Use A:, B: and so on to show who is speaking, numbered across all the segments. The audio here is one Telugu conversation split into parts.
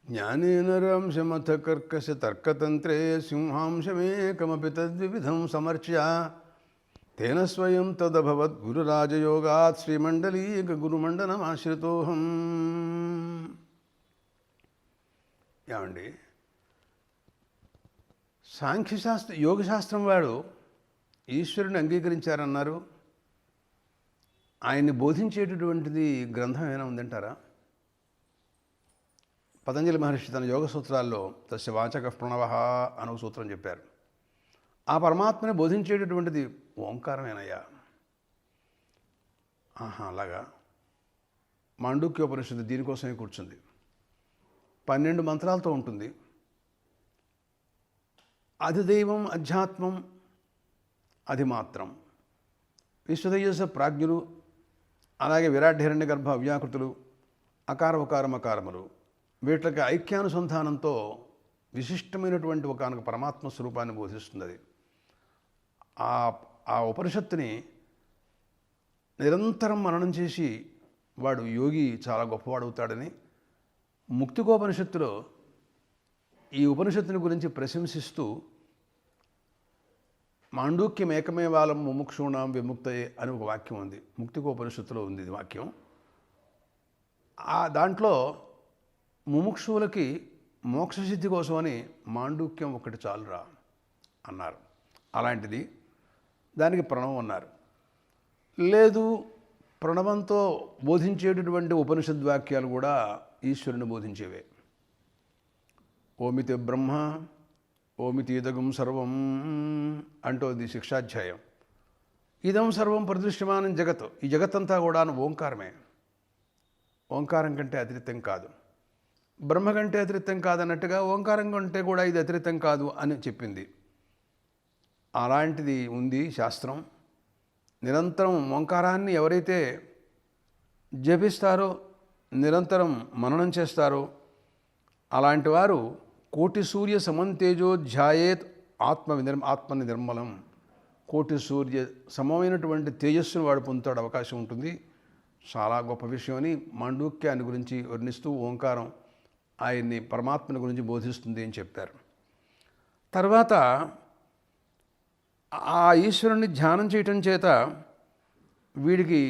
A: జ్ఞానేనరాంశమథ కర్కశ తర్కతంత్రే సింహాంశమేకమపి తద్వివిధం సమర్చ్య తేన స్వయం తదభవద్ గురురాజయోగాత్ శ్రీమండలీక గురుమండనమాశ్రితోహం. ఏమండి, సాంఖ్యశాస్త్ర యోగశాస్త్రం వాడు ఈశ్వరుని అంగీకరించారన్నారు. ఆయన్ని బోధించేటటువంటిది గ్రంథం ఏమైనా ఉందంటారా? పతంజలి మహర్షి తన యోగ సూత్రాల్లో తస్య వాచక ప్రణవ అనే సూత్రం చెప్పారు. ఆ పరమాత్మని బోధించేటటువంటిది ఓంకారమేనయ్యా. అలాగా. మాండూక్యోపనిషత్తు దీనికోసమే కూర్చుంది. 12 మంత్రాలతో ఉంటుంది. అధిదైవం, అధ్యాత్మం, అధిమాత్రం, విశ్వతేజస ప్రాజ్ఞులు, అలాగే విరాట్ హిరణ్య గర్భ అవ్యాకృతులు, అకార ఉకార మకారములు, వీటికి ఐక్యానుసంధానంతో విశిష్టమైనటువంటి ఒకనొక పరమాత్మ స్వరూపాన్ని బోధిస్తుంది. అది ఆ ఉపనిషత్తుని నిరంతరం మననం చేసి వాడు యోగి చాలా గొప్పవాడవుతాడని ముక్తికోపనిషత్తులో ఈ ఉపనిషత్తుని గురించి ప్రశంసిస్తూ మాండూక్యం ఏకమేవాలం ముముక్షూణాం విముక్తయే అని ఒక వాక్యం ఉంది. ముక్తికోపనిషత్తులో ఉంది ఇది వాక్యం. దాంట్లో ముముక్షువులకి మోక్షసిద్ధి కోసమని మాండూక్యం ఒకటి చాలురా అన్నారు. అలాంటిది దానికి ప్రణవం అన్నారు. లేదు, ప్రణవంతో బోధించేటటువంటి ఉపనిషద్వాక్యాలు కూడా ఈశ్వరుని బోధించేవే. ఓమితి బ్రహ్మ ఓమితి ఇదగం సర్వం అంటోది శిక్షాధ్యాయం. ఇదం సర్వం ప్రదృశ్యమానం జగత్, ఈ జగత్తంతా కూడా ఓంకారమే. ఓంకారం కంటే అతిరిక్తం కాదు, బ్రహ్మ కంటే అతిరిక్తం కాదన్నట్టుగా ఓంకారం కంటే కూడా ఇది అతిరిక్తం కాదు అని చెప్పింది. అలాంటిది ఉంది శాస్త్రం. నిరంతరం ఓంకారాన్ని ఎవరైతే జపిస్తారో, నిరంతరం మననం చేస్తారో, అలాంటి వారు కోటి సూర్య సమంతేజో ధ్యాయేత్ ఆత్మ నిర్మలం. కోటి సూర్య సమమైనటువంటి తేజస్సును వాడు పొందుతాడు, అవకాశం ఉంటుంది. చాలా గొప్ప విషయం అని మాండూక్యాన్ని గురించి వర్ణిస్తూ ఓంకారం ఆయన్ని పరమాత్మని గురించి బోధిస్తుంది అని చెప్పారు. తర్వాత ఆ ఈశ్వరుణ్ణి ధ్యానం చేయటం చేత వీడికి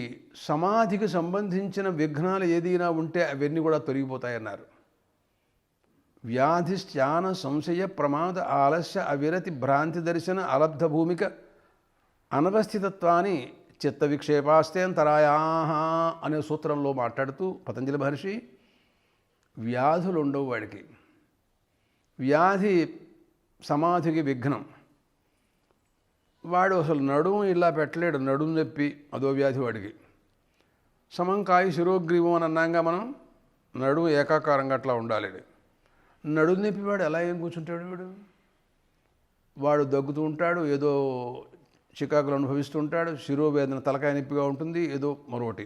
A: సమాధికి సంబంధించిన విఘ్నాలు ఏదైనా ఉంటే అవన్నీ కూడా తొలగిపోతాయన్నారు. వ్యాధి స్థాన సంశయ ప్రమాద ఆలస్య అవిరతి భ్రాంతి దర్శన అలబ్ధ భూమిక అనవస్థితత్వాన్ని చిత్త విక్షేపాస్తేంతరాయా అనే సూత్రంలో మాట్లాడుతూ పతంజలి మహర్షి వ్యాధులు ఉండవు వాడికి. వ్యాధి సమాధికి విఘ్నం. వాడు అసలు నడుము ఇలా పెట్టలేడు, నడుము నొప్పి అదో వ్యాధి వాడికి. సమంకాయ శిరోగ్రీవం అని అన్నాగా మనం, నడుము ఏకాకారంగా అట్లా ఉండాలి. నడుము నొప్పి వాడు ఎలా ఏం కూర్చుంటాడు? వాడు దగ్గుతూ ఉంటాడు, ఏదో చికాకులు అనుభవిస్తూ ఉంటాడు, శిరోవేదన తలకాయ నొప్పిగా ఉంటుంది, ఏదో మరొకటి.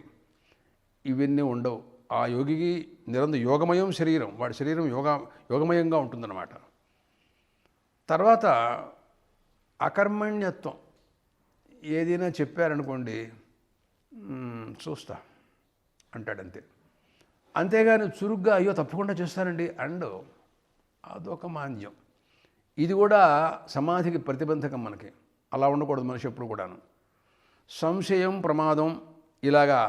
A: ఇవన్నీ ఉండవు. ఆ యోగికి నిరంతరం యోగమయం శరీరం, వాడి శరీరం యోగమయంగా ఉంటుందన్నమాట. తర్వాత అకర్మణ్యత్వం ఏదైనా చెప్పారనుకోండి, చూస్తా అంటాడంతే. అంతేగాని చురుగ్గా అయ్యో తప్పకుండా చేస్తానండి అండ్ అదొక మాంద్యం. ఇది కూడా సమాధికి ప్రతిబంధకం. మనకి అలా ఉండకూడదు మనిషి ఎప్పుడు కూడాను. సంశయం, ప్రమాదం, ఇలాగా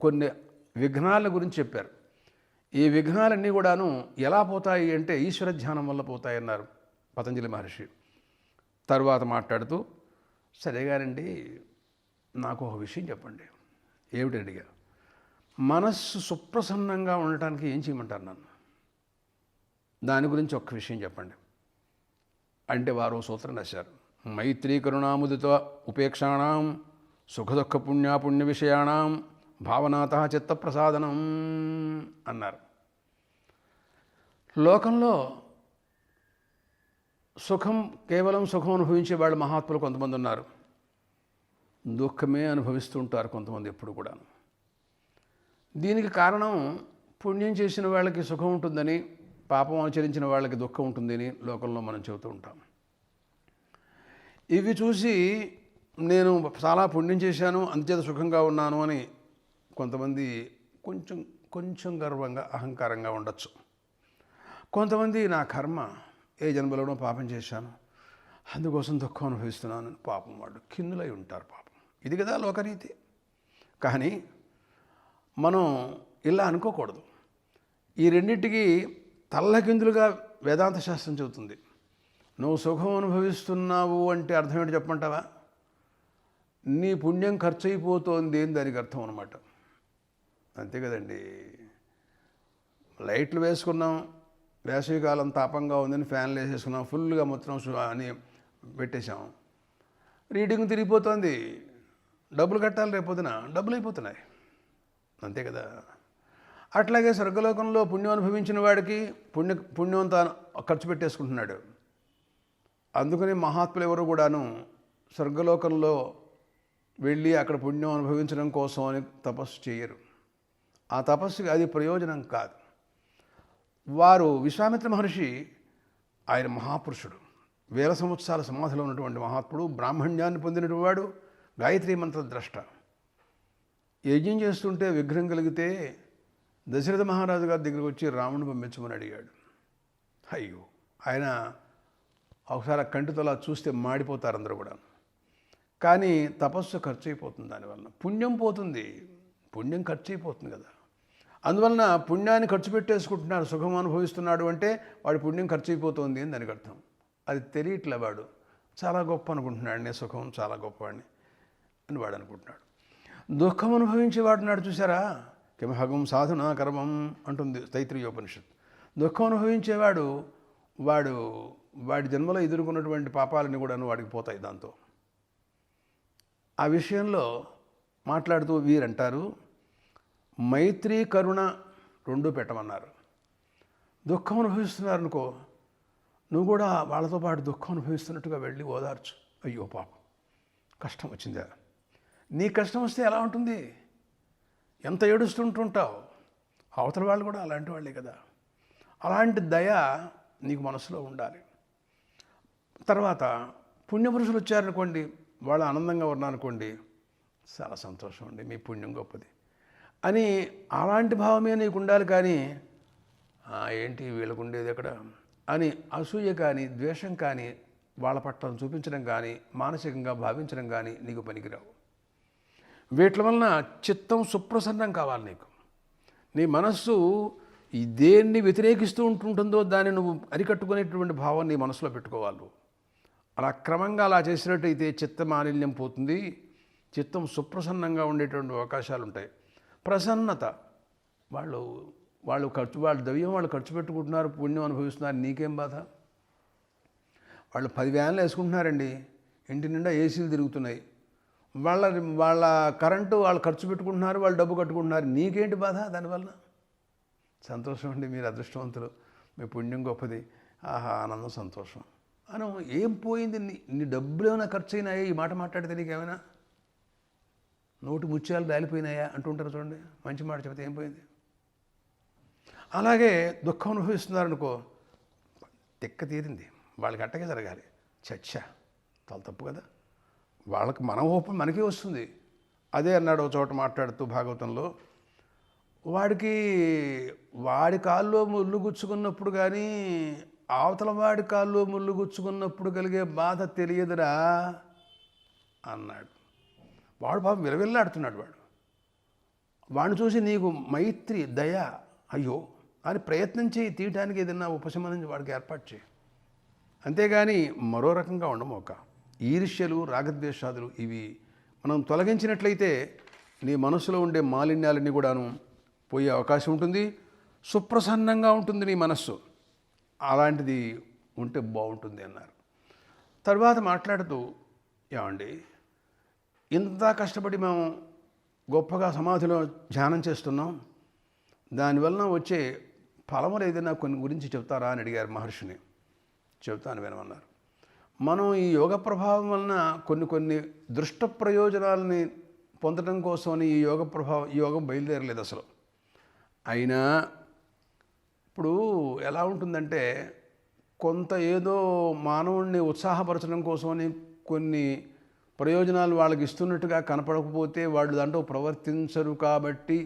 A: కొన్ని విఘ్నాల గురించి చెప్పారు. ఈ విఘ్నాలన్నీ కూడాను ఎలా పోతాయి అంటే ఈశ్వర ధ్యానం వల్ల పోతాయన్నారు పతంజలి మహర్షి. తరువాత మాట్లాడుతూ, సరేగానండి నాకు ఒక విషయం చెప్పండి. ఏమిటడిగా, మనస్సు సుప్రసన్నంగా ఉండటానికి ఏం చేయమంటారు నన్ను? దాని గురించి ఒక్క విషయం చెప్పండి అంటే వారు సూత్రం రాశారు. మైత్రీ కరుణాముదిత ఉపేక్షాణం సుఖదుఃఖ పుణ్యాపుణ్య విషయాణం భావనాత చిత్తప్రసాదనం అన్నారు. లోకంలో కేవలం సుఖం అనుభవించే వాళ్ళు మహాత్ములు కొంతమంది ఉన్నారు. దుఃఖమే అనుభవిస్తూ ఉంటారు కొంతమంది ఎప్పుడు కూడా. దీనికి కారణం పుణ్యం చేసిన వాళ్ళకి సుఖం ఉంటుందని, పాపం ఆచరించిన వాళ్ళకి దుఃఖం ఉంటుందని లోకంలో మనం చెబుతూ ఉంటాం. ఇవి చూసి నేను చాలా పుణ్యం చేశాను అంతేత సుఖంగా ఉన్నాను అని కొంతమంది కొంచెం గర్వంగా అహంకారంగా ఉండొచ్చు. కొంతమంది నా కర్మ, ఏ జన్మలోనో పాపం చేశాను, అందుకోసం దుఃఖం అనుభవిస్తున్నాను పాపం వాళ్ళు కిందులై ఉంటారు పాపం. ఇది కదా లోకరీతి. కానీ మనం ఇలా అనుకోకూడదు. ఈ రెండింటికి తల్లకిందులుగా వేదాంత శాస్త్రం చెబుతుంది. నువ్వు సుఖం అనుభవిస్తున్నావు అంటే అర్థం ఏంటి చెప్పమంటావా? నీ పుణ్యం ఖర్చు అయిపోతుంది అని దానికి అర్థం అనమాట. అంతే కదండి. లైట్లు వేసుకున్నాం, వేసవికాలం తాపంగా ఉందని ఫ్యాన్లు వేసేసుకున్నాం, ఫుల్గా మొత్తం అని పెట్టేశాం, రీడింగ్ తిరిగిపోతుంది, డబ్బులు కట్టాలి, రేపొద్దున డబ్బులు అయిపోతున్నాయి. అంతే కదా. అట్లాగే స్వర్గలోకంలో పుణ్యం అనుభవించిన వాడికి పుణ్యం ఖర్చు పెట్టేసుకుంటున్నాడు. అందుకని మహాత్ములు ఎవరు కూడాను స్వర్గలోకంలో వెళ్ళి అక్కడ పుణ్యం అనుభవించడం కోసం అని తపస్సు చేయరు. ఆ తపస్సుకి అది ప్రయోజనం కాదు. వారు విశ్వామిత్ర మహర్షి, ఆయన మహాపురుషుడు, వేల సంవత్సరాల సమాధిలో ఉన్నటువంటి మహాత్ముడు, బ్రాహ్మణ్యాన్ని పొందినటువంటి వాడు, గాయత్రీ మంత్ర ద్రష్ట. యజ్ఞం చేస్తుంటే విగ్రహం కలిగితే దశరథ మహారాజు గారి దగ్గరికి వచ్చి రాముని పంపించమని అడిగాడు. అయ్యో, ఆయన ఒకసారి కంటితో అలా చూస్తే మాడిపోతారు అందరూ కూడా. కానీ తపస్సు ఖర్చు అయిపోతుంది, దానివల్ల పుణ్యం పోతుంది, పుణ్యం ఖర్చు అయిపోతుంది కదా. అందువలన పుణ్యాన్ని ఖర్చు పెట్టేసుకుంటున్నాడు, సుఖం అనుభవిస్తున్నాడు అంటే వాడి పుణ్యం ఖర్చు అయిపోతుంది అని దానికి అర్థం. అది తెలియట్లే. వాడు చాలా గొప్ప అనుకుంటున్నాడు, నేను సుఖం చాలా గొప్పవాడిని అని వాడు అనుకుంటున్నాడు. దుఃఖం అనుభవించేవాడు నాడు చూసారా, కిమహగం సాధన కర్మం అంటుంది తైత్రీయోపనిషత్. దుఃఖం అనుభవించేవాడు వాడి జన్మలో ఎదుర్కొన్నటువంటి పాపాలని కూడా వాడికి పోతాయి దాంతో. ఆ విషయంలో మాట్లాడుతూ వీరంటారు, మైత్రి కరుణ రెండూ పెట్టమన్నారు. దుఃఖం అనుభవిస్తున్నారనుకో, నువ్వు కూడా వాళ్ళతో పాటు దుఃఖం అనుభవిస్తున్నట్టుగా వెళ్ళి ఓదార్చు. అయ్యో పాపం, కష్టం వచ్చిందా. నీ కష్టం వస్తే ఎలా ఉంటుంది, ఎంత ఏడుస్తుంటుంటావు. అవతల వాళ్ళు కూడా అలాంటి వాళ్ళే కదా. అలాంటి దయ నీకు మనసులో ఉండాలి. తర్వాత పుణ్యపురుషులు వచ్చారనుకోండి, వాళ్ళు ఆనందంగా ఉన్నారనుకోండి, చాలా సంతోషం అండి, మీ పుణ్యం గొప్పది అని అలాంటి భావమే నీకు ఉండాలి. కానీ ఏంటి వీళ్ళకు ఉండేది ఎక్కడ అని అసూయ కానీ ద్వేషం కానీ వాళ్ళ పట్ల చూపించడం కానీ మానసికంగా భావించడం కానీ నీకు పనికిరావు. వీటి వలన చిత్తం సుప్రసన్నం కావాలి నీకు. నీ మనస్సు దేన్ని వ్యతిరేకిస్తూ ఉంటుందో దాన్ని నువ్వు అరికట్టుకునేటువంటి భావం నీ మనసులో పెట్టుకోవాలి. అలా క్రమంగా అలా చేసినట్టయితే చిత్త మాలిన్యం పోతుంది, చిత్తం సుప్రసన్నంగా ఉండేటువంటి అవకాశాలు ఉంటాయి. ప్రసన్నత, వాళ్ళ దవ్యం వాళ్ళు ఖర్చు పెట్టుకుంటున్నారు, పుణ్యం అనుభవిస్తున్నారు, నీకేం బాధ. వాళ్ళు 10 వ్యాన్లు వేసుకుంటున్నారండి, ఇంటి నిండా ఏసీలు తిరుగుతున్నాయి, వాళ్ళ కరెంటు వాళ్ళు ఖర్చు పెట్టుకుంటున్నారు, వాళ్ళు డబ్బు కట్టుకుంటున్నారు, నీకేంటి బాధ దానివల్ల? సంతోషం అండి, మీరు అదృష్టవంతులు, మీ పుణ్యం గొప్పది, ఆహా ఆనందం సంతోషం అని. ఏం పోయింది, నీ డబ్బులు ఏమైనా ఖర్చు అయినాయా? ఈ మాట మాట్లాడితే నీకేమైనా నోటి ముత్యాలు రాలిపోయినాయా అంటుంటారు చూడండి. మంచి మాట చెబితే ఏం పోయింది. అలాగే దుఃఖం అనుభవిస్తున్నారనుకో, తిక్క తీరింది, వాళ్ళకి అట్టగే జరగాలి. చచ్చా చాలా తప్పు కదా. వాళ్ళకి మన ఓపెన్ మనకే వస్తుంది. అదే అన్నాడు ఒక చోట మాట్లాడుతూ భాగవతంలో, వాడి కాల్లో ముళ్ళు గుచ్చుకున్నప్పుడు కానీ అవతల వాడి కాల్లో ముళ్ళు గుచ్చుకున్నప్పుడు కలిగే బాధ తెలియదురా అన్నాడు. వాడు పాపం విలవిల్లాడుతున్నాడు. వాడిని చూసి నీకు మైత్రి దయ అయ్యో అని ప్రయత్నం చేయి, తీయటానికి ఏదైనా ఉపశమనం వాడికి ఏర్పాటు చేయి. అంతేగాని మరో రకంగా ఉండము. ఒక ఈర్ష్యలు రాగద్వేషాదులు ఇవి మనం తొలగించినట్లయితే నీ మనసులో ఉండే మాలిన్యాలన్నీ కూడాను పోయే అవకాశం ఉంటుంది. సుప్రసన్నంగా ఉంటుంది నీ మనస్సు. అలాంటిది ఉంటే బాగుంటుంది అన్నారు. తర్వాత మాట్లాడుతూ, ఏమండి ఇంత కష్టపడి మేము గొప్పగా సమాధిలో ధ్యానం చేస్తున్నాం, దానివలన వచ్చే ఫలములు ఏదైనా కొన్ని గురించి చెప్తారా అని అడిగారు మహర్షిని. చెప్తాను వినమన్నారు. మనం ఈ యోగ ప్రభావం వలన కొన్ని దృష్ట ప్రయోజనాలని పొందడం కోసమని ఈ యోగం బయలుదేరలేదు అసలు. అయినా ఇప్పుడు ఎలా ఉంటుందంటే, కొంత ఏదో మానవుడిని ఉత్సాహపరచడం కోసమని కొన్ని ప్రయోజనాలు వాళ్ళకి ఇస్తున్నట్టుగా కనపడకపోతే వాళ్ళు దాంట్లో ప్రవర్తించరు. కాబట్టి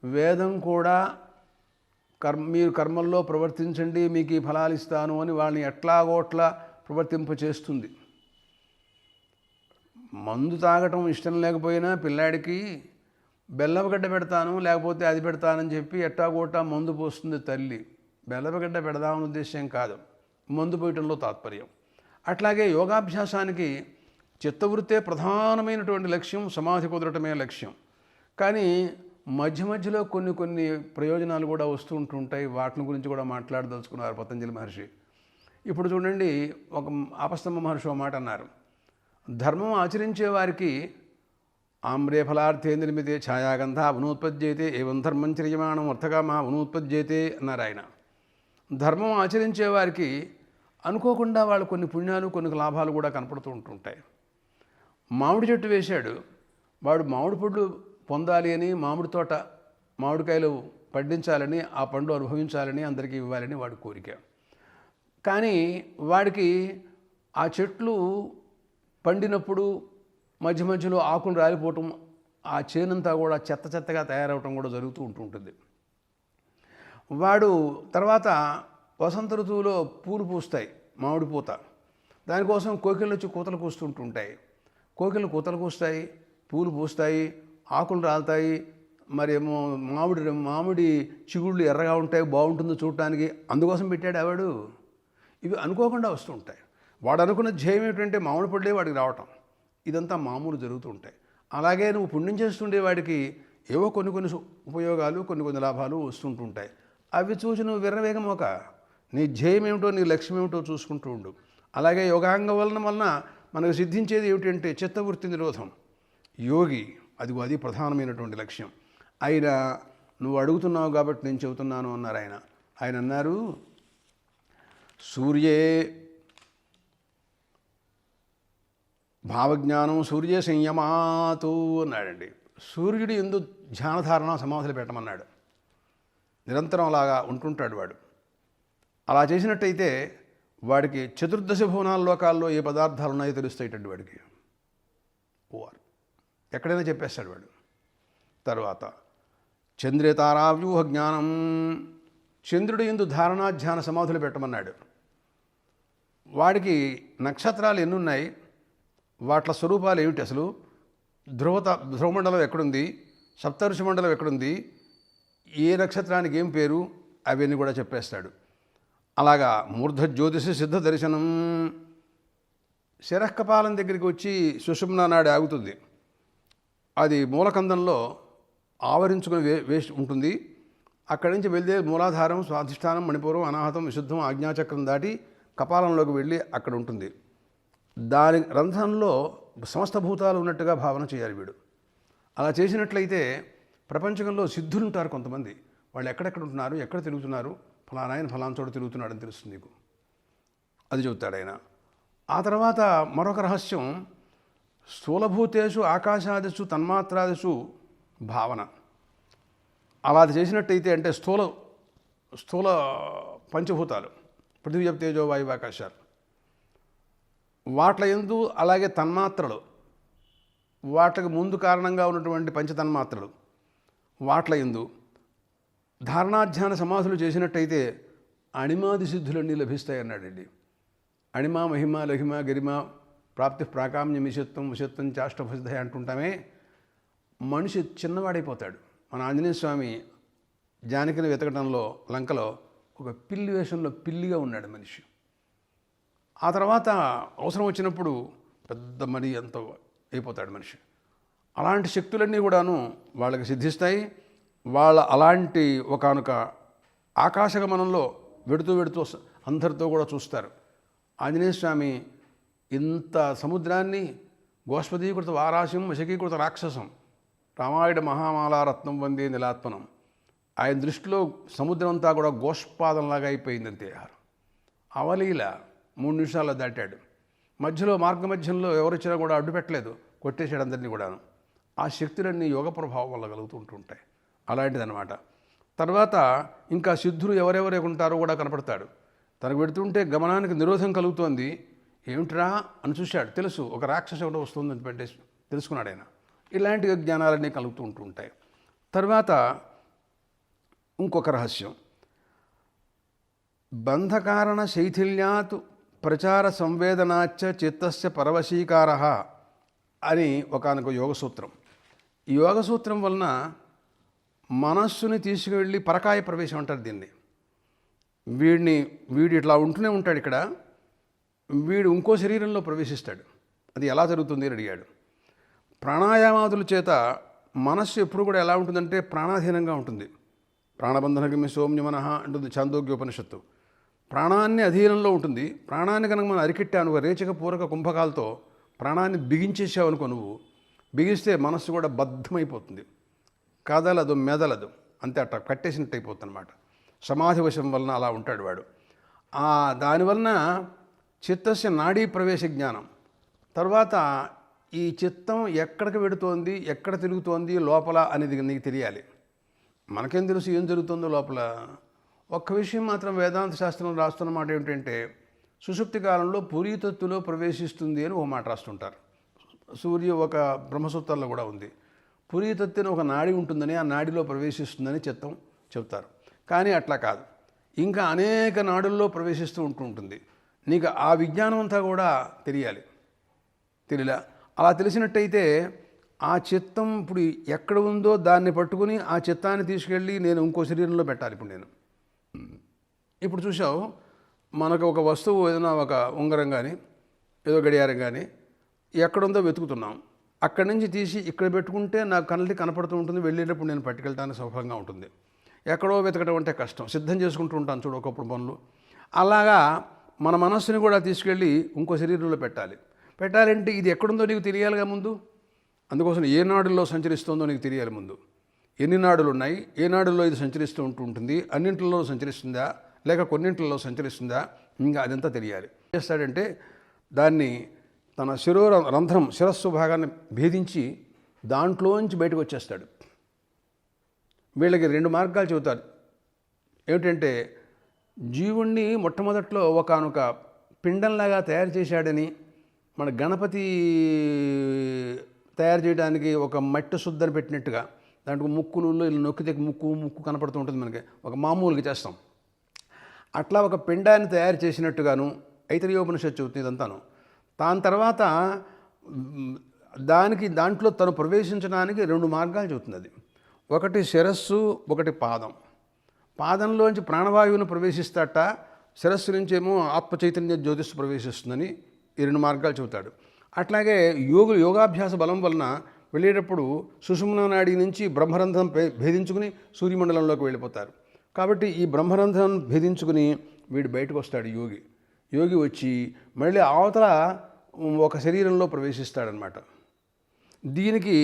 A: వేదం కూడా మీరు కర్మల్లో ప్రవర్తించండి, మీకు ఈ ఫలాలు ఇస్తాను అని వాళ్ళని ఎట్లాగోట్లా ప్రవర్తింప చేస్తుంది. మందు తాగటం ఇష్టం లేకపోయినా పిల్లాడికి బెల్లపగడ్డ పెడతాను, లేకపోతే అది పెడతానని చెప్పి ఎట్టాగోటా మందు పోస్తుంది తల్లి. బెల్లపగడ్డ పెడదామని ఉద్దేశం కాదు, మందు పోయటంలో తాత్పర్యం. అట్లాగే యోగాభ్యాసానికి చిత్తవృత్తే ప్రధానమైనటువంటి లక్ష్యం, సమాధి కుదరటమే లక్ష్యం. కానీ మధ్య మధ్యలో కొన్ని ప్రయోజనాలు కూడా వస్తూ ఉంటుంటాయి. వాటిని గురించి కూడా మాట్లాడదలుచుకున్నారు పతంజలి మహర్షి. ఇప్పుడు చూడండి, ఒక ఆపస్తమ్మ మహర్షి ఒక మాట అన్నారు. ధర్మం ఆచరించే వారికి ఆమ్రే ఫలార్థే నిర్మితే ఛాయాగంధ అవనోత్పద్యతే ఏవం ధర్మం చర్యమాణం అర్థకామా అవనోత్పద్యతే అన్నారు ఆయన. ధర్మం ఆచరించే వారికి అనుకోకుండా వాళ్ళు కొన్ని పుణ్యాలు, కొన్ని లాభాలు కూడా కనపడుతూ ఉంటుంటాయి. మామిడి చెట్టు వేశాడు, వాడు మామిడి పళ్ళు పొందాలి అని, మామిడి తోట మామిడికాయలు పండించాలని, ఆ పండు అనుభవించాలని, అందరికీ ఇవ్వాలని వాడి కోరిక. కానీ వాడికి ఆ చెట్లు పండినప్పుడు మధ్య మధ్యలో ఆకులు రాలిపోవటం, ఆ చేనంతా కూడా చెత్తగా తయారవటం కూడా జరుగుతూ ఉంటుంటుంది. వాడు తర్వాత వసంత ఋతువులో పూలు పూస్తాయి, మామిడి పూత. దానికోసం కోకిళ్ళు వచ్చి కూతలు కూస్తుంటుంటాయి. కోకిళ్ళు కూతలు కూస్తాయి, పూలు పూస్తాయి, ఆకులు రాలుతాయి. మరేమో మామిడి చిగుళ్ళు ఎర్రగా ఉంటాయి, బాగుంటుందో చూడటానికి, అందుకోసం పెట్టాడు ఆవాడు. ఇవి అనుకోకుండా వస్తూ ఉంటాయి. వాడు అనుకున్న ధ్యేయం ఏమిటంటే మామిడి పళ్ళే వాడికి రావటం. ఇదంతా మామూలు జరుగుతూ ఉంటాయి. అలాగే నువ్వు పుణ్యం చేస్తుండే వాడికి ఏవో కొన్ని ఉపయోగాలు, కొన్ని లాభాలు వస్తుంటుంటాయి. అవి చూసి నువ్వు విర్రవేగమోక నీ ధ్యేయం ఏమిటో, నీ లక్ష్యం ఏమిటో చూసుకుంటూ ఉండు. అలాగే యోగాంగం వలన మనకు సిద్ధించేది ఏమిటంటే చిత్తవృత్తి నిరోధం. యోగి అది ప్రధానమైనటువంటి లక్ష్యం. ఆయన నువ్వు అడుగుతున్నావు కాబట్టి నేను చెబుతున్నాను అన్నారు ఆయన. ఆయన అన్నారు, సూర్యే భావజ్ఞానం సూర్య సంయమాతు అన్నాడండి. సూర్యుడు ఎందు ధ్యానధారణ సమాధులు పెట్టమన్నాడు. నిరంతరం అలాగా ఉంటుంటాడు వాడు. అలా చేసినట్టయితే వాడికి చతుర్దశ భువనాల లోకాల్లో ఏ పదార్థాలు ఉన్నాయో తెలుస్తాయిటండి వాడికి. ఓఆర్ ఎక్కడైనా చెప్పేస్తాడు వాడు. తర్వాత చంద్రే తారావ్యూహ జ్ఞానం, చంద్రుడు ఎందు ధారణా ధ్యాన సమాధులు పెట్టమన్నాడు. వాడికి నక్షత్రాలు ఎన్నున్నాయి, వాట్ల స్వరూపాలు ఏమిటి, అసలు ధ్రువమండలం ఎక్కడుంది, సప్తఋషి మండలం ఎక్కడుంది, ఏ నక్షత్రానికి ఏం పేరు, అవన్నీ కూడా చెప్పేస్తాడు. అలాగా మూర్ధ జ్యోతిష సిద్ధ దర్శనం, శిరఃకపాలం దగ్గరికి వచ్చి సుషుమ్నా నాడి ఆగుతుంది. అది మూలకందంలో ఆవరించుకుని వేసి ఉంటుంది. అక్కడి నుంచి వెళ్ళే మూలాధారం, స్వాధిష్టానం, మణిపూరం, అనాహతం, విశుద్ధం, ఆజ్ఞాచక్రం దాటి కపాలంలోకి వెళ్ళి అక్కడ ఉంటుంది. దాని రంధ్రంలో సమస్త భూతాలు ఉన్నట్టుగా భావన చేయాలి వీడు. అలా చేసినట్లయితే ప్రపంచంలో సిద్ధులు ఉంటారు కొంతమంది. వాళ్ళు ఎక్కడెక్కడ ఉంటున్నారు, ఎక్కడ తిరుగుతున్నారు, ఫలానా ఆయన ఫలానా చోట తిరుగుతున్నాడని తెలుస్తుంది నీకు. అది చెబుతాడు ఆయన. ఆ తర్వాత మరొక రహస్యం, స్థూలభూతేషు ఆకాశాదిషు తన్మాత్రాదిషు భావన. అలా అది చేసినట్టయితే, అంటే స్థూల పంచభూతాలు పృథివీ జప తేజో వాయువు ఆకాశాలు, వాట్ల యందు, అలాగే తన్మాత్రలు, వాటికి ముందు కారణంగా ఉన్నటువంటి పంచతన్మాత్రలు, వాట్ల యందు ధారణాధ్యాన సమాధులు చేసినట్టయితే అణిమాది సిద్ధులన్నీ లభిస్తాయి అన్నాడండి. అణిమ, మహిమ, లహిమ, గరిమ, ప్రాప్తి, ప్రాకామ్య, మిషత్వం, వశత్వం, చాష్టభసిద్ధ అంటుంటామే. మనిషి చిన్నవాడైపోతాడు. మన ఆంజనేయ స్వామి జానకిని వెతకడంలో లంకలో ఒక పిల్లి వేషంలో పిల్లిగా ఉన్నాడు మనిషి. ఆ తర్వాత అవసరం వచ్చినప్పుడు పెద్ద మడి అంత అయిపోతాడు మనిషి. అలాంటి శక్తులన్నీ కూడాను వాళ్ళకి సిద్ధిస్తాయి. వాళ్ళ అలాంటి ఒకానొక ఆకాశగమనంలో వెడుతూ అందరితో కూడా చూస్తారు. ఆంజనేయ స్వామి ఇంత సముద్రాన్ని గోష్పదీకృత వారాశం వశకీకృత రాక్షసం రామాయణ మహామాలారత్నం వందే నిలాత్మనం. ఆయన దృష్టిలో సముద్రం అంతా కూడా గోష్పాదంలాగా అయిపోయిందంతే. అవలీల 3 నిమిషాల్లో దాటాడు. మధ్యలో మార్గమధ్యంలో ఎవరొచ్చినా కూడా అడ్డు పెట్టలేదు, కొట్టేసాడు అందరినీ కూడాను. ఆ శక్తులన్నీ యోగ ప్రభావం వల్ల కలుగుతుంటుంటాయి. అలాంటిదన్నమాట. తర్వాత ఇంకా సిద్ధులు ఎవరెవరు ఉంటారో కూడా కనపడతాడు. తనకు పెడుతుంటే గమనానికి నిరోధం కలుగుతోంది. ఏమిట్రా అని చూశాడు, తెలుసు ఒక రాక్షస కూడా వస్తుందని పెట్టేసి తెలుసుకున్నాడు ఆయన. ఇలాంటి జ్ఞానాలన్నీ కలుగుతూ ఉంటుంటాయి. తర్వాత ఇంకొక రహస్యం, బంధకారణ శైథిల్యాత్ ప్రచార సంవేదనాచ్చ చిత్తస్య పరవశీకార అని ఒకానొక యోగ సూత్రం. ఈ యోగ సూత్రం వలన మనస్సుని తీసుకువెళ్ళి పరకాయ ప్రవేశం అంటారు దీన్ని. వీడు ఇట్లా ఉంటూనే ఉంటాడు ఇక్కడ, వీడు ఇంకో శరీరంలో ప్రవేశిస్తాడు. అది ఎలా జరుగుతుంది అని అడిగాడు. ప్రాణాయామాదుల చేత మనస్సు ఎప్పుడు కూడా ఎలా ఉంటుందంటే ప్రాణాధీనంగా ఉంటుంది. ప్రాణబంధనగమ్య సోమ్యమనః అంటుంది ఛాందోగ్యోపనిషత్తు. ప్రాణాన్ని అధీనంలో ఉంటుంది. ప్రాణాన్ని కనుక మనం అరికెట్టాను రేచక పూరక కుంభకాలతో ప్రాణాన్ని బిగించేసావు అనుకో, నువ్వు బిగిస్తే మనస్సు కూడా బద్ధమైపోతుంది, కదలదు మెదలదు, అంతే అట్లా కట్టేసినట్టు అయిపోతుంది అనమాట. సమాధి వశం వలన అలా ఉంటాడు వాడు. దానివలన చిత్తస్య నాడీ ప్రవేశ జ్ఞానం. తర్వాత ఈ చిత్తం ఎక్కడికి వెడుతోంది, ఎక్కడ తిరుగుతోంది లోపల అనేది నీకు తెలియాలి. మనకేం తెలుసు ఏం జరుగుతుందో లోపల. ఒక్క విషయం మాత్రం వేదాంత శాస్త్రం రాస్తున్న మాట ఏమిటంటే, సుషుప్తి కాలంలో పురీతత్తులో ప్రవేశిస్తుంది అని ఒక మాట రాస్తుంటారు. ఒక బ్రహ్మసూత్రాల్లో కూడా ఉంది. పురీతత్తుని ఒక నాడి ఉంటుందని, ఆ నాడిలో ప్రవేశిస్తుందని చిత్తం చెప్తారు. కానీ అట్లా కాదు, ఇంకా అనేక నాడుల్లో ప్రవేశిస్తూ ఉంటుంది. నీకు ఆ విజ్ఞానం అంతా కూడా తెలియలా. అలా తెలిసినట్టయితే ఆ చిత్తం ఇప్పుడు ఎక్కడ ఉందో దాన్ని పట్టుకుని ఆ చిత్తాన్ని తీసుకెళ్ళి నేను ఇంకో శరీరంలో పెట్టాలి. ఇప్పుడు చూసావు, మనకు ఒక వస్తువు ఏదైనా ఒక ఉంగరం కానీ ఏదో గడియారం కానీ ఎక్కడుందో వెతుకుతున్నాం. అక్కడి నుంచి తీసి ఇక్కడ పెట్టుకుంటే నాకు కళ్ళకి కనపడుతూ ఉంటుంది, వెళ్ళేటప్పుడు నేను పట్టుకెళ్ళడానికి సౌకర్యంగా ఉంటుంది. ఎక్కడో వెతకడం అంటే కష్టం, సిద్ధం చేసుకుంటూ ఉంటాను చూడు ఒకప్పుడు పనులు. అలాగా మన మనస్సుని కూడా తీసుకెళ్ళి ఇంకో శరీరంలో పెట్టాలంటే ఇది ఎక్కడుందో నీకు తెలియాలిగా ముందు. అందుకోసం ఏ నాడుల్లో సంచరిస్తుందో నీకు తెలియాలి ముందు. ఎన్ని నాడులు ఉన్నాయి, ఏ నాడుల్లో ఇది సంచరిస్తూ ఉంటుంది, అన్నింటిలో సంచరిస్తుందా లేక కొన్నింటిలో సంచరిస్తుందా, ఇంకా అదంతా తెలియాలి. ఏం చేస్తాడంటే దాన్ని తన రంధ్రం శిరస్సు భాగాన్ని భేదించి దాంట్లోంచి బయటకు వచ్చేస్తాడు. వీళ్ళకి 2 మార్గాలు చెబుతారు. ఏమిటంటే, జీవుణ్ణి మొట్టమొదట్లో ఒకానొక పిండంలాగా తయారు చేశాడని, మన గణపతి తయారు చేయడానికి ఒక మట్టి శుద్ధని పెట్టినట్టుగా దాంట్లో ముక్కులు ఇలా నొక్కితే ముక్కు కనపడుతూ ఉంటుంది మనకి, ఒక మామూలుగా చేస్తాం. అట్లా ఒక పిండాన్ని తయారు చేసినట్టుగాను ఐతరేయోపనిషత్తు చెబుతుంది ఇదంతాను. దాని తర్వాత దాంట్లో తను ప్రవేశించడానికి 2 మార్గాలు చెబుతుంది అది. ఒకటి శిరస్సు, ఒకటి పాదం. పాదంలోంచి ప్రాణవాయువును ప్రవేశిస్తాట, శిరస్సు నుంచేమో ఆత్మచైతన్య జ్యోతిస్సు ప్రవేశిస్తుందని ఈ 2 మార్గాలు చెబుతాడు. అట్లాగే యోగాభ్యాస బలం వలన వెళ్ళేటప్పుడు సుషుమ్నా నాడి నుంచి బ్రహ్మరంధ్రం భేదించుకుని సూర్యమండలంలోకి వెళ్ళిపోతారు. కాబట్టి ఈ బ్రహ్మరంధ్రం భేదించుకుని వీడు బయటకు వస్తాడు యోగి వచ్చి మళ్ళీ అవతల ఒక శరీరంలో ప్రవేశిస్తాడనమాట. దీనికి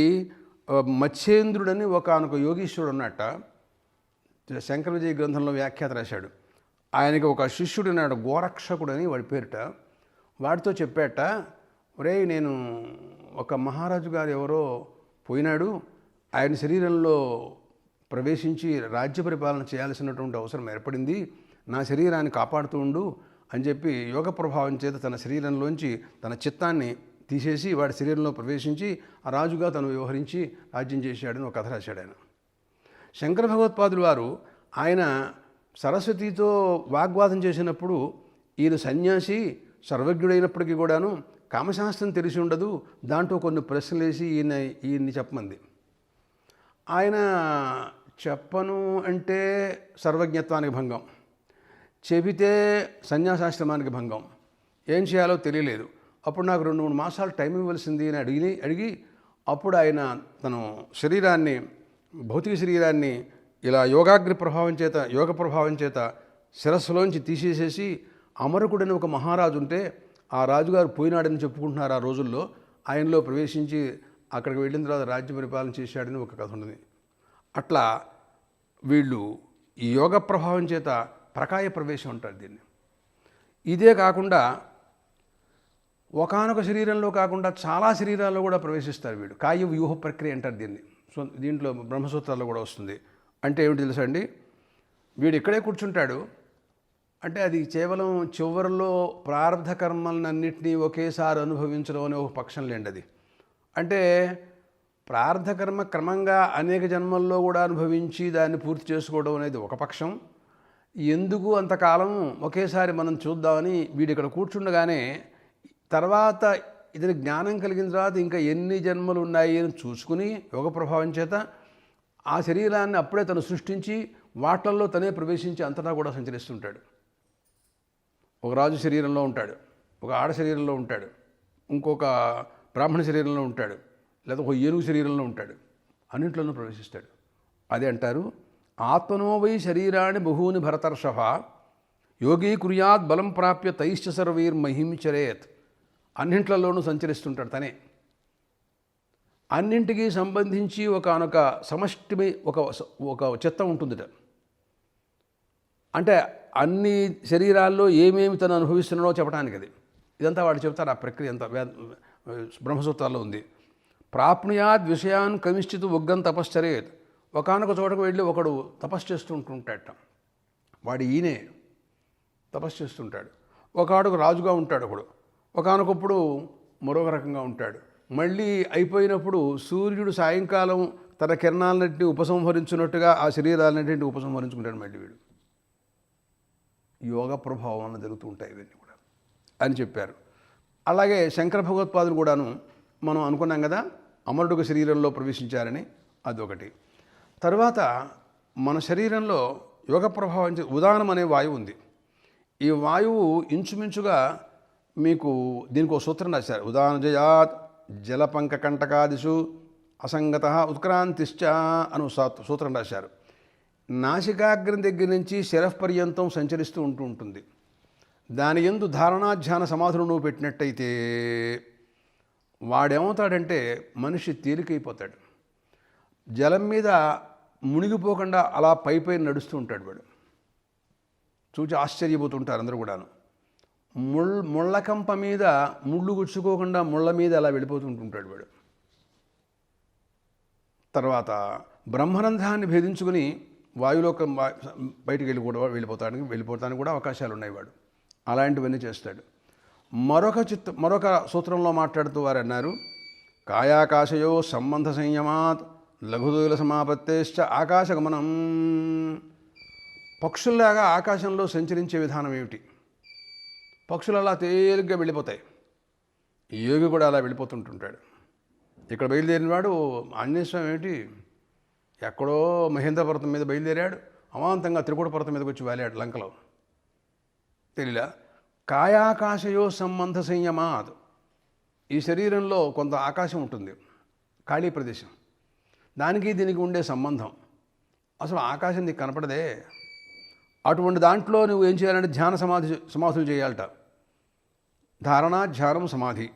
A: మత్స్యేంద్రుడని ఒకనొక యోగీశ్వరుడు ఉన్నట్ట. శంకర విజయ గ్రంథంలో వ్యాఖ్యాత రాశాడు. ఆయనకి ఒక శిష్యుడు ఉన్నాడు, గోరక్షకుడని వాడి పేరిట. వాడితో చెప్పాట, ఒరే నేను ఒక మహారాజు గారు ఎవరో పోయినాడు, ఆయన శరీరంలో ప్రవేశించి రాజ్య పరిపాలన చేయాల్సినటువంటి అవసరం ఏర్పడింది, నా శరీరాన్ని కాపాడుతూ ఉండు అని చెప్పి యోగ ప్రభావం చేత తన శరీరంలోంచి తన చిత్తాన్ని తీసేసి వాడి శరీరంలో ప్రవేశించి ఆ రాజుగా తను వ్యవహరించి రాజ్యం చేశాడని ఒక కథ రాశాడు ఆయన. శంకర భగవత్పాదులు వారు ఆయన సరస్వతితో వాగ్వాదం చేసినప్పుడు, ఈయన సన్యాసి సర్వజ్ఞుడైనప్పటికీ కూడాను కామశాస్త్రం తెలిసి ఉండదు, దాంట్లో కొన్ని ప్రశ్నలు వేసి ఈయన్ని చెప్పమంది. ఆయన చెప్పను అంటే సర్వజ్ఞత్వానికి భంగం, చెబితే సన్యాసాశ్రమానికి భంగం, ఏం చేయాలో తెలియలేదు. అప్పుడు నాకు 2-3 మాసాలు టైం ఇవ్వాల్సింది అని అడిగి అప్పుడు ఆయన తను శరీరాన్ని, భౌతిక శరీరాన్ని ఇలా యోగ ప్రభావం చేత శిరస్సులోంచి తీసేసేసి, అమరకుడని ఒక మహారాజు ఉంటే ఆ రాజుగారు పోయినాడని చెప్పుకుంటున్నారు ఆ రోజుల్లో, ఆయనలో ప్రవేశించి అక్కడికి వెళ్ళిన తర్వాత రాజ్య పరిపాలన చేశాడని ఒక కథ ఉన్నది. అట్లా వీళ్ళు ఈ యోగ ప్రభావం చేత ప్రకాయ ప్రవేశం అంటారు దీన్ని. ఇదే కాకుండా ఒకానొక శరీరంలో కాకుండా చాలా శరీరాల్లో కూడా ప్రవేశిస్తారు వీడు. కాయ వ్యూహ ప్రక్రియ అంటారు దీన్ని. సో దీంట్లో బ్రహ్మసూత్రాల్లో కూడా వస్తుంది. అంటే ఏమిటి తెలుసా అండి, వీడు ఇక్కడే కూర్చుంటాడు అంటే అది కేవలం చివరిలో ప్రారంధ కర్మలన్నింటినీ ఒకేసారి అనుభవించడం అనే ఒక పక్షం లేండి. అది అంటే ప్రారంధ కర్మ క్రమంగా అనేక జన్మల్లో కూడా అనుభవించి దాన్ని పూర్తి చేసుకోవడం అనేది ఒక పక్షం. ఎందుకు అంతకాలం ఒకేసారి మనం చూద్దామని వీడు ఇక్కడ కూర్చుండగానే తర్వాత ఇతని జ్ఞానం కలిగిన తర్వాత ఇంకా ఎన్ని జన్మలు ఉన్నాయి అని చూసుకుని యోగ ప్రభావం చేత ఆ శరీరాన్ని అప్పుడే తను సృష్టించి వాటిల్లో తనే ప్రవేశించి అంతటా కూడా సంచరిస్తుంటాడు. ఒక రాజు శరీరంలో ఉంటాడు, ఒక ఆడ శరీరంలో ఉంటాడు, ఇంకొక బ్రాహ్మణ శరీరంలో ఉంటాడు, లేదా ఒక ఏనుగు శరీరంలో ఉంటాడు, అన్నింటిలోనూ ప్రవేశిస్తాడు. అదే అంటారు ఆత్మనో వై శరీరాన్ని బహూని భరతర్షభ యోగీ కుర్యాత్ బలం ప్రాప్య తైశ్చ సర్వైర్ మహించరేత్. అన్నింట్లలోనూ సంచరిస్తుంటాడు తనే. అన్నింటికి సంబంధించి ఒకనొక సమష్టి ఒక చిత్తం ఉంటుందిట. అంటే అన్ని శరీరాల్లో ఏమేమి తను అనుభవిస్తున్నాడో చెప్పడానికి అది. ఇదంతా వాడు చెప్తారు. ఆ ప్రక్రియ అంతా బ్రహ్మసూత్రాల్లో ఉంది. ప్రాప్నుయాద్ విషయాన్ కమిశ్చిత్ ఉగ్గం తపశ్చరేత్. ఒకనొక చోటకు వెళ్ళి ఒకడు తపస్సు చేస్తుంటుంటాడట. వాడు ఈయనే తపస్సు చేస్తుంటాడు. ఒకడు రాజుగా ఉంటాడు, ఒకడు ఒకనొకప్పుడు మరొక రకంగా ఉంటాడు. మళ్ళీ అయిపోయినప్పుడు సూర్యుడు సాయంకాలం తన కిరణాలన్నింటినీ ఉపసంహరించున్నట్టుగా ఆ శరీరాలన్నింటినీ ఉపసంహరించుకుంటాడు మళ్ళీ వీడు. యోగ ప్రభావం వలన జరుగుతూ ఉంటాయి ఇవన్నీ కూడా అని చెప్పారు. అలాగే శంకర భగవత్పాదులు కూడాను మనం అనుకున్నాం కదా అమరుడుగా శరీరంలో ప్రవేశించారని, అదొకటి. తర్వాత మన శరీరంలో యోగ ప్రభావం ఉదానం అనే వాయువు ఉంది. ఈ వాయువు ఇంచుమించుగా మీకు దీనికి ఒక సూత్రం రాశారు. ఉదాన జయాత్ జలపంక కంటకాదిషు అసంగత ఉత్క్రాంతిశ్చ అని సూత్రం రాశారు. నాసికాగ్రం దగ్గర నుంచి శిరః పర్యంతం సంచరిస్తూ ఉంటుంది. దాని యందు ధారణాధ్యాన సమాధులు నువ్వు పెట్టినట్టయితే వాడేమవుతాడంటే మనిషి తేలికైపోతాడు. జలం మీద మునిగిపోకుండా అలా పై నడుస్తూ ఉంటాడు వాడు. చూచి ఆశ్చర్యపోతుంటారు అందరూ కూడాను. ముళ్ళకంప మీద ముళ్ళు గుచ్చుకోకుండా ముళ్ళ మీద అలా వెళ్ళిపోతుంటుంటాడు వాడు. తర్వాత బ్రహ్మరంధ్రాన్ని భేదించుకుని వాయులోకం బయటికి వెళ్ళిపోతానికి కూడా అవకాశాలు ఉన్నాయి వాడు. అలాంటివన్నీ చేస్తాడు. మరొక సూత్రంలో మాట్లాడుతూ వారు అన్నారు కాయాకాశయో సంబంధ సంయమాత్ లఘుదూల సమాపత్తేశ్చ ఆకాశగమనం. పక్షుల్లాగా ఆకాశంలో సంచరించే విధానం ఏమిటి? పక్షులు అలా తేలిగ్గా వెళ్ళిపోతాయి. యోగి కూడా అలా వెళ్ళిపోతుంటుంటాడు. ఇక్కడ బయలుదేరినవాడు ఆంజనేయ స్వామి ఏమిటి ఎక్కడో మహేంద్ర పర్వతం మీద బయలుదేరాడు, అమాంతంగా త్రికూట పర్వతం మీదకి వచ్చి వాలాడు లంకలో. తెలియలా కాయాకాశయో సంబంధ సంయమాత్. ఈ శరీరంలో కొంత ఆకాశం ఉంటుంది, ఖాళీ ప్రదేశం. దానికి దీనికి ఉండే సంబంధం అసలు ఆకాశం నీకు కనపడదే. అటువంటి దాంట్లో నువ్వు ఏం చేయాలంటే ధ్యాన సమాధులు చేయాలట. ధారణ, ధ్యానం, సమాధి.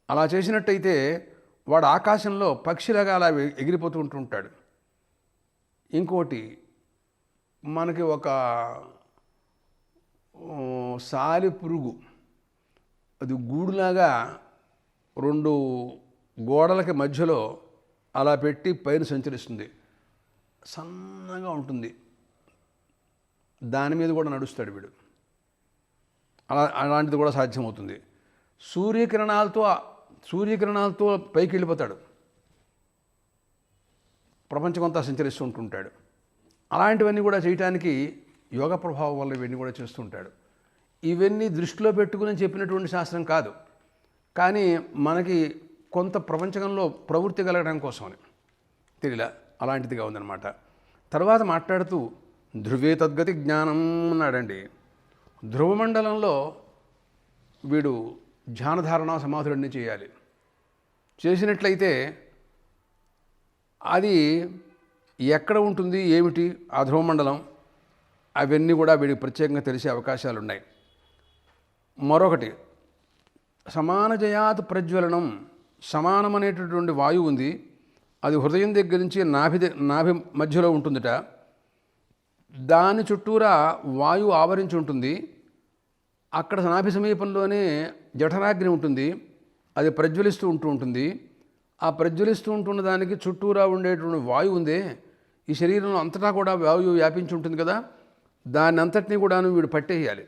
A: అలా చేసినట్టయితే వాడు ఆకాశంలో పక్షిలాగా అలా ఎగిరిపోతూ ఉంటుంటాడు. ఇంకోటి మనకి ఒక సాలి పురుగు, అది గూడులాగా రెండు గోడలకి మధ్యలో అలా పెట్టి పైన సంచరిస్తుంది. సన్నగా ఉంటుంది, దాని మీద కూడా నడుస్తాడు వీడు. అలాంటిది కూడా సాధ్యమవుతుంది. సూర్యకిరణాలతో పైకి వెళ్ళిపోతాడు, ప్రపంచమంతా సంచరిస్తూ ఉంటుంటాడు. అలాంటివన్నీ కూడా చేయటానికి యోగ ప్రభావం వల్ల ఇవన్నీ కూడా చేస్తుంటాడు. ఇవన్నీ దృష్టిలో పెట్టుకుని చెప్పినటువంటి శాస్త్రం కాదు, కానీ మనకి కొంత ప్రపంచంలో ప్రవృత్తి కలగడం కోసమని తెలియలా అలాంటిదిగా ఉందన్నమాట. తర్వాత మాట్లాడుతూ ధ్రువే తద్గతి జ్ఞానం అన్నాడండి. ధ్రువమండలంలో వీడు ధ్యానధారణ సమాధులన్నీ చేయాలి. చేసినట్లయితే అది ఎక్కడ ఉంటుంది ఏమిటి ఆ ధ్రువమండలం, అవన్నీ కూడా వీడికి ప్రత్యేకంగా తెలిసే అవకాశాలు ఉన్నాయి. మరొకటి సమాన జయాత్ ప్రజ్వలనం. సమానమనేటటువంటి వాయువు ఉంది, అది హృదయం దగ్గర నుంచి నాభి మధ్యలో ఉంటుందిట. దాని చుట్టూరా వాయువు ఆవరించి ఉంటుంది. అక్కడ నాభి సమీపంలోనే జఠరాగ్ని ఉంటుంది, అది ప్రజ్వలిస్తూ ఉంటుంది. ఆ ప్రజ్వలిస్తూ ఉంటున్న దానికి చుట్టూరా ఉండేటువంటి వాయువు ఉందే, ఈ శరీరంలో అంతటా కూడా వాయువు వ్యాపించి ఉంటుంది కదా, దాన్ని అంతటినీ కూడాను వీడు పట్టేయాలి,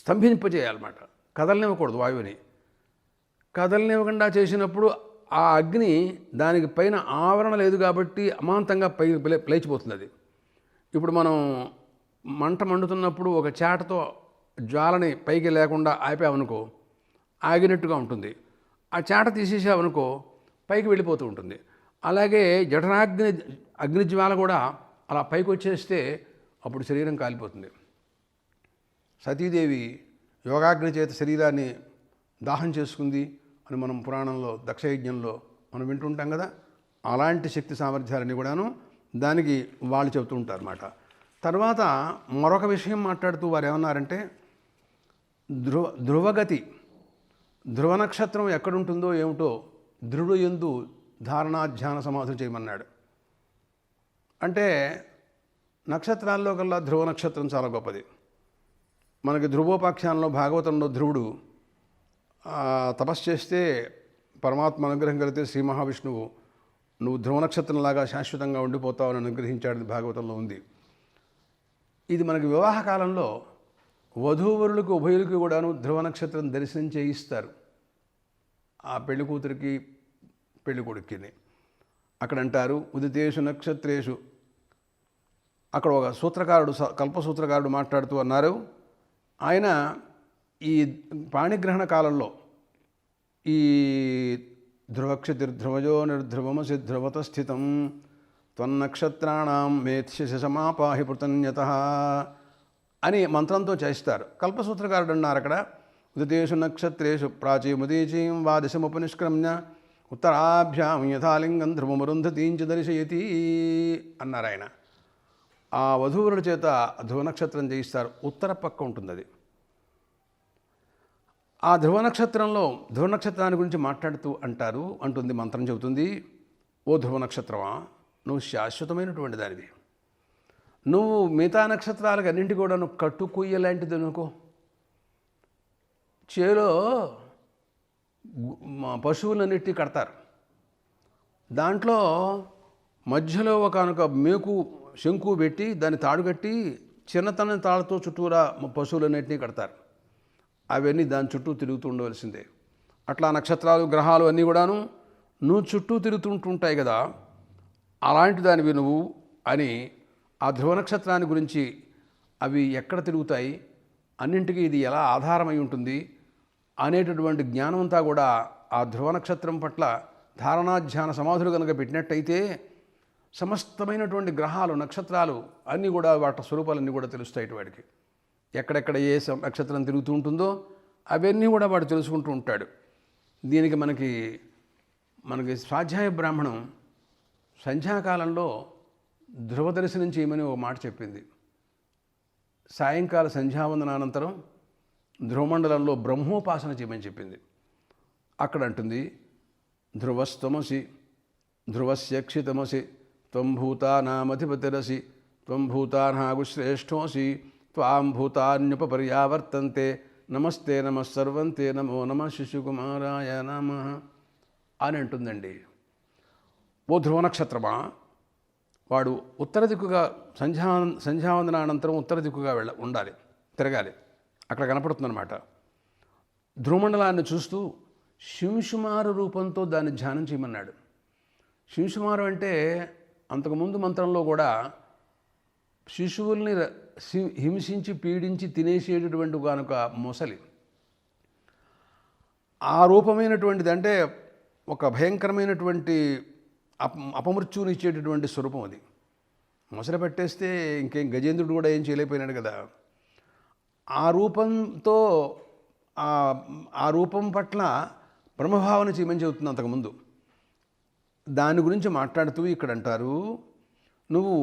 A: స్తంభింపజేయాలన్నమాట. కదలనివ్వకూడదు వాయువుని. కదలనివ్వకుండా చేసినప్పుడు ఆ అగ్ని దానికి పైన ఆవరణ లేదు కాబట్టి అమాంతంగా లేచిపోతుంది అది. ఇప్పుడు మనం మంట మండుతున్నప్పుడు ఒక చాటతో జ్వాలని పైకి లేకుండా ఆపామనుకో ఆగినట్టుగా ఉంటుంది. ఆ చాట తీసేసామనుకో పైకి వెళ్ళిపోతూ ఉంటుంది. అలాగే అగ్నిజ్వాల కూడా అలా పైకి వచ్చేస్తే అప్పుడు శరీరం కాలిపోతుంది. సతీదేవి యోగాగ్ని చేత శరీరాన్ని దాహం చేసుకుంది అని మనం పురాణంలో దక్షయజ్ఞంలో మనం వింటుంటాం కదా. అలాంటి శక్తి సామర్థ్యాలన్నీ కూడాను దానికి వాళ్ళు చెబుతూ ఉంటారు అన్నమాట. తర్వాత మరొక విషయం మాట్లాడుతూ వారు ఏమన్నారంటే ధ్రువగతి, ధ్రువ నక్షత్రం ఎక్కడుంటుందో ఏమిటో ధ్రువుడు యందు ధారణా ధ్యాన సమాధులు చేయమన్నాడు. అంటే నక్షత్రాల్లో కల్లా ధ్రువ నక్షత్రం చాలా గొప్పది. మనకి ధ్రువోపాఖ్యానంలో భాగవతంలో ధ్రువుడు తపస్సు చేస్తే పరమాత్మ అనుగ్రహం కలిగితే శ్రీ మహావిష్ణువు నువ్వు ధ్రువ నక్షత్రంలాగా శాశ్వతంగా ఉండిపోతావని అనుగ్రహించాడని భాగవతంలో ఉంది. ఇది మనకి వివాహ కాలంలో వధూవరులకు ఉభయులకి కూడాను ధ్రువ నక్షత్రం దర్శనం చేయిస్తారు. ఆ పెళ్లి కూతురికి పెళ్లి కొడుకుని అక్కడ అంటారు ఉదితేషు నక్షత్రేషు. అక్కడ ఒక సూత్రకారుడు కల్పసూత్రకారుడు మాట్లాడుతూ అన్నారు, ఆయన ఈ పాణిగ్రహణ కాలంలో ఈ ధ్రువక్షతిర్ధ్రువజో నిర్ధ్రువమసి ధ్రువత స్థితం త్వన్నక్షత్రాణం మేత్స్యసమాపాహి పృతన్యత అని మంత్రంతో చేస్తారు. కల్పసూత్రకారుడు అన్నారు అక్కడ ఉదితేషు నక్షత్రేషు ప్రాచీముదీచీం వా దిశముపనిష్క్రమ్య ఉత్తరాభ్యాం యథాలింగం ధ్రువమరుంధతీంచ దర్శయతి అన్నారు ఆయన. ఆ వధూవరుల చేత ధ్రువ నక్షత్రం చేయిస్తారు. ఉత్తర పక్క ఉంటుంది అది. ఆ ధ్రువ నక్షత్రాన్ని గురించి మాట్లాడుతూ అంటుంది మంత్రం చెబుతుంది, ఓ ధ్రువ నక్షత్రమా, నువ్వు శాశ్వతమైనటువంటి దానివి. నువ్వు మిగతా నక్షత్రాలకు అన్నింటి కూడా నువ్వు కట్టుకుయ్య లాంటిది అనుకో. చేలో పశువులన్నిటి కడతారు. దాంట్లో మధ్యలో ఒకనొక మేకు శంకు పెట్టి దాన్ని తాడు కట్టి చిన్నతనం తాడుతో చుట్టూరా పశువులన్నింటినీ కడతారు. అవన్నీ దాని చుట్టూ తిరుగుతూ ఉండవలసిందే. అట్లా నక్షత్రాలు గ్రహాలు అన్నీ కూడాను నువ్వు చుట్టూ తిరుగుతుంటుంటాయి కదా, అలాంటి దానివి నువ్వు అని ఆ ధ్రువ నక్షత్రాన్ని గురించి అవి ఎక్కడ తిరుగుతాయి, అన్నింటికీ ఇది ఎలా ఆధారమై ఉంటుంది అనేటటువంటి జ్ఞానం అంతా కూడా ఆ ధ్రువ నక్షత్రం పట్ల ధారణాధ్యాన సమాధులు కనుక పెట్టినట్టయితే సమస్తమైనటువంటి గ్రహాలు నక్షత్రాలు అన్నీ కూడా వాటి స్వరూపాలన్నీ కూడా తెలుస్తాయి. వాడికి ఎక్కడెక్కడ ఏ నక్షత్రం తిరుగుతూ ఉంటుందో అవన్నీ కూడా వాడు తెలుసుకుంటూ ఉంటాడు. దీనికి మనకి స్వాధ్యాయ బ్రాహ్మణం సంధ్యాకాలంలో ధ్రువ దర్శనం చేయమని ఒక మాట చెప్పింది. సాయంకాల సంధ్యావందనానంతరం ధ్రువమండలంలో బ్రహ్మోపాసన చేయమని చెప్పింది. అక్కడ అంటుంది ధ్రువస్తమసి ధ్రువస్యక్షితమసి త్వం భూతానామధిపతిరసి త్వం భూతానాగుశ్రేష్ఠోసి త్వాం భూతాన్యుపర్యావర్తంతే నమస్తే నమః సర్వంతే నమో నమః శిశుకుమారాయ నమః అని అంటుందండి. ఓ ధ్రువ నక్షత్రమా, వాడు ఉత్తర దిక్కుగా సంధ్యావందనానంతరం ఉత్తర దిక్కుగా ఉండాలి, తిరగాలి. అక్కడ కనపడుతుందన్నమాట. ధ్రువమండలాన్ని చూస్తూ శింశుమారు రూపంతో దాన్ని ధ్యానం చేయమన్నాడు. శింశుమారు అంటే అంతకుముందు మంత్రంలో కూడా శిశువుల్ని హింసించి పీడించి తినేసేటటువంటి కనుక మొసలి ఆ రూపమైనటువంటిది, అంటే ఒక భయంకరమైనటువంటి అపమృత్యువుని ఇచ్చేటటువంటి స్వరూపం అది. మొసలి పట్టేస్తే ఇంకేం గజేంద్రుడు కూడా ఏం చేయలేకపోయినాడు కదా. ఆ రూపంతో ఆ రూపం పట్ల బ్రహ్మభావన చేయమని చెబుతుంది అంతకుముందు. దాని గురించి మాట్లాడుతూ ఇక్కడ అంటారు, నువ్వు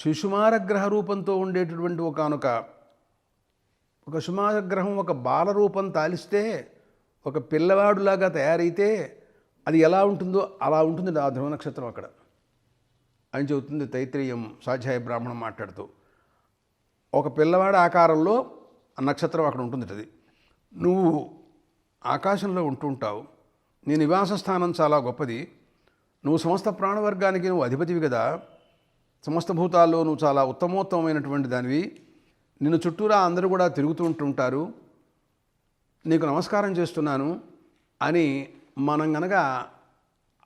A: శిశుమారగ్రహ రూపంతో ఉండేటటువంటి ఒక సుమారగ్రహం ఒక బాలరూపం తాలిస్తే ఒక పిల్లవాడులాగా తయారైతే అది ఎలా ఉంటుందో అలా ఉంటుంది ఆ ధ్రువ నక్షత్రం అక్కడ అని చెబుతుంది తైత్రేయం స్వాధ్యాయ బ్రాహ్మణం మాట్లాడుతూ. ఒక పిల్లవాడి ఆకారంలో ఆ నక్షత్రం అక్కడ ఉంటుంది. అది నువ్వు ఆకాశంలో ఉంటుంటావు. నీ నివాస స్థానం చాలా గొప్పది. నువ్వు సమస్త ప్రాణవర్గానికి నువ్వు అధిపతివి కదా. సమస్త భూతాల్లో నువ్వు చాలా ఉత్తమోత్తమైనటువంటి దానివి. నిన్ను చుట్టూరా అందరూ కూడా తిరుగుతూ ఉంటుంటారు. నీకు నమస్కారం చేస్తున్నాను అని మనం గనక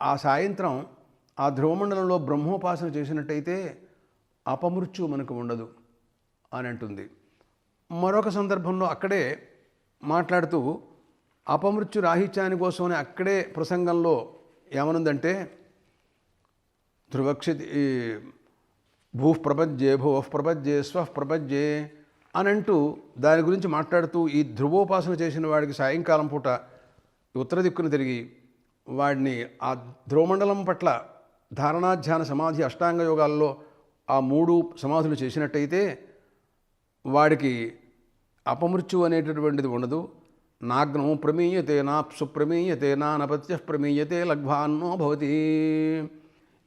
A: ఆ సాయంత్రం ఆ ధ్రువమండలంలో బ్రహ్మోపాసన చేసినట్టయితే అపమృత్యు మనకు ఉండదు. అని అంటుంది. మరొక సందర్భంలో అక్కడే మాట్లాడుతూ అపమృత్యు రాహిత్యాని కోసమని అక్కడే ప్రసంగంలో ఏమనుందంటే ధ్రువక్షితి భూః ప్రపంచే భువః ప్రపంచే స్వః ప్రపంచే అని అంటూ దాని గురించి మాట్లాడుతూ ఈ ధ్రువోపాసన చేసిన వాడికి సాయంకాలం పూట ఉత్తర దిక్కును తిరిగి వాడిని ఆ ధ్రువమండలం పట్ల ధారణాధ్యాన సమాధి అష్టాంగ యోగాల్లో ఆ 3 సమాధులు చేసినట్టయితే వాడికి అపమృత్యు అనేటటువంటిది ఉండదు. నాగ్నము ప్రమీయతే నాప్సు ప్రమీయతే నానపత్య ప్రమీయతే లగ్భాన్నో భవతి.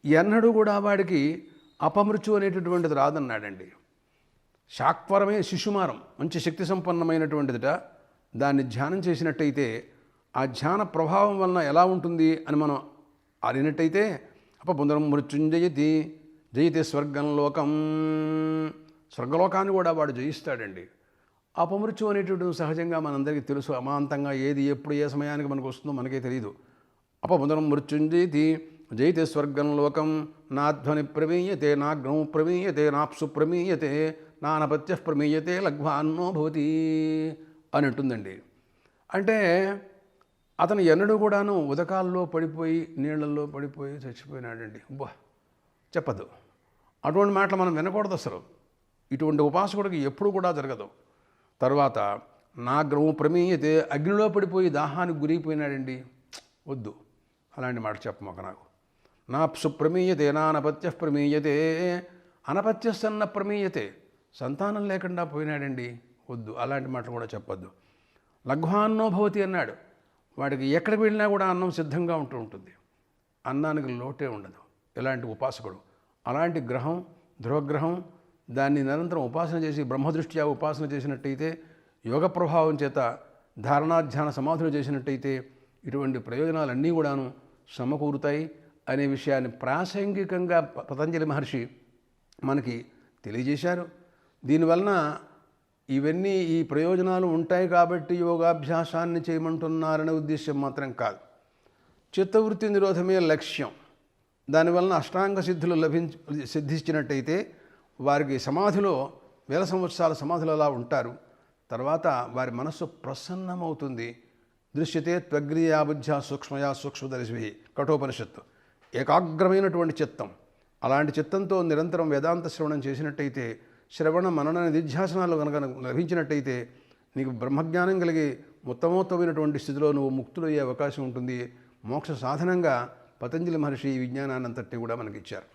A: ఎన్నడూ కూడా వాడికి అపమృత్యు అనేటటువంటిది రాదన్నాడండి. శాక్వరమే శిశుమారం, మంచి శక్తి సంపన్నమైనటువంటిదిట. దాన్ని ధ్యానం చేసినట్టయితే ఆ ధ్యాన ప్రభావం వలన ఎలా ఉంటుంది అని మనం అడిగినట్టయితే అపపునరం మృత్యుంజయతి జయితే స్వర్గంలోకం, స్వర్గలోకాన్ని కూడా వాడు జయిస్తాడండి. అపమృత్యు అనేటువంటి సహజంగా మనందరికీ తెలుసు. అమాంతంగా ఏది ఎప్పుడు ఏ సమయానికి మనకు వస్తుందో మనకే తెలియదు. అపపునరం మృత్యుంజయతి జయితే స్వర్గంలోకం నాధ్వని ప్రమీయతే నాగ్నౌ ప్రమీయతే నాప్సు ప్రమీయతే నానపత్య ప్రమీయతే లగ్భాన్నో భవతి అని అంటుందండి. అంటే అతను ఎన్నడూ కూడాను ఉదకాల్లో పడిపోయి నీళ్లలో పడిపోయి చచ్చిపోయినాడండి. చెప్పదు. అటువంటి మాటలు మనం వినకూడదు అసలు. ఇటువంటి ఉపాసకుడికి ఎప్పుడు కూడా జరగదు. తర్వాత నాగ్నౌ ప్రమీయతే అగ్నిలో పడిపోయి దాహానికి గురైపోయినాడండి. వద్దు, అలాంటి మాట చెప్పమాక నాకు. నాప్సు ప్రమీయతే నానపత్య ప్రమీయతే అనపత్యసన్న ప్రమీయతే, సంతానం లేకుండా పోయినాడండి. వద్దు, అలాంటి మాటలు కూడా చెప్పొద్దు. లఘ్వాన్నో భవతి అన్నాడు. వాడికి ఎక్కడికి వెళ్ళినా కూడా అన్నం సిద్ధంగా ఉంటూ ఉంటుంది. అన్నానికి లోటే ఉండదు ఇలాంటి ఉపాసకుడు. అలాంటి గ్రహం ధ్రువగ్రహం, దాన్ని నిరంతరం ఉపాసన చేసి బ్రహ్మదృష్ట్యా ఉపాసన చేసినట్టయితే, యోగ ప్రభావం చేత ధారణాధ్యాన సమాధులు చేసినట్టయితే ఇటువంటి ప్రయోజనాలన్నీ కూడాను సమకూరుతాయి అనే విషయాన్ని ప్రాసంగికంగా పతంజలి మహర్షి మనకి తెలియజేశారు. దీనివలన ఇవన్నీ ఈ ప్రయోజనాలు ఉంటాయి కాబట్టి యోగాభ్యాసాన్ని చేయమంటున్నారనే ఉద్దేశం మాత్రం కాదు. చిత్తవృత్తి నిరోధమే లక్ష్యం. దానివలన అష్టాంగ సిద్ధులు సిద్ధించినట్టయితే వారికి సమాధిలో 1000 సంవత్సరాల సమాధులు అలా ఉంటారు. తర్వాత వారి మనస్సు ప్రసన్నమవుతుంది. దృశ్యతే త్వగ్రియా బుద్ధ్యా సూక్ష్మయా సూక్ష్మదర్శి కఠోపనిషత్తు. ఏకాగ్రమైనటువంటి చిత్తం. అలాంటి చిత్తంతో నిరంతరం వేదాంత శ్రవణం చేసినట్టయితే, శ్రవణ మనన నిధ్యాసనాలు కనుక లభించినట్టయితే నీకు బ్రహ్మజ్ఞానం కలిగి ఉత్తమోత్తమైనటువంటి స్థితిలో నువ్వు ముక్తులయ్యే అవకాశం ఉంటుంది. మోక్ష సాధనంగా పతంజలి మహర్షి ఈ విజ్ఞానాన్ని అంతటినీ కూడా మనకిచ్చారు.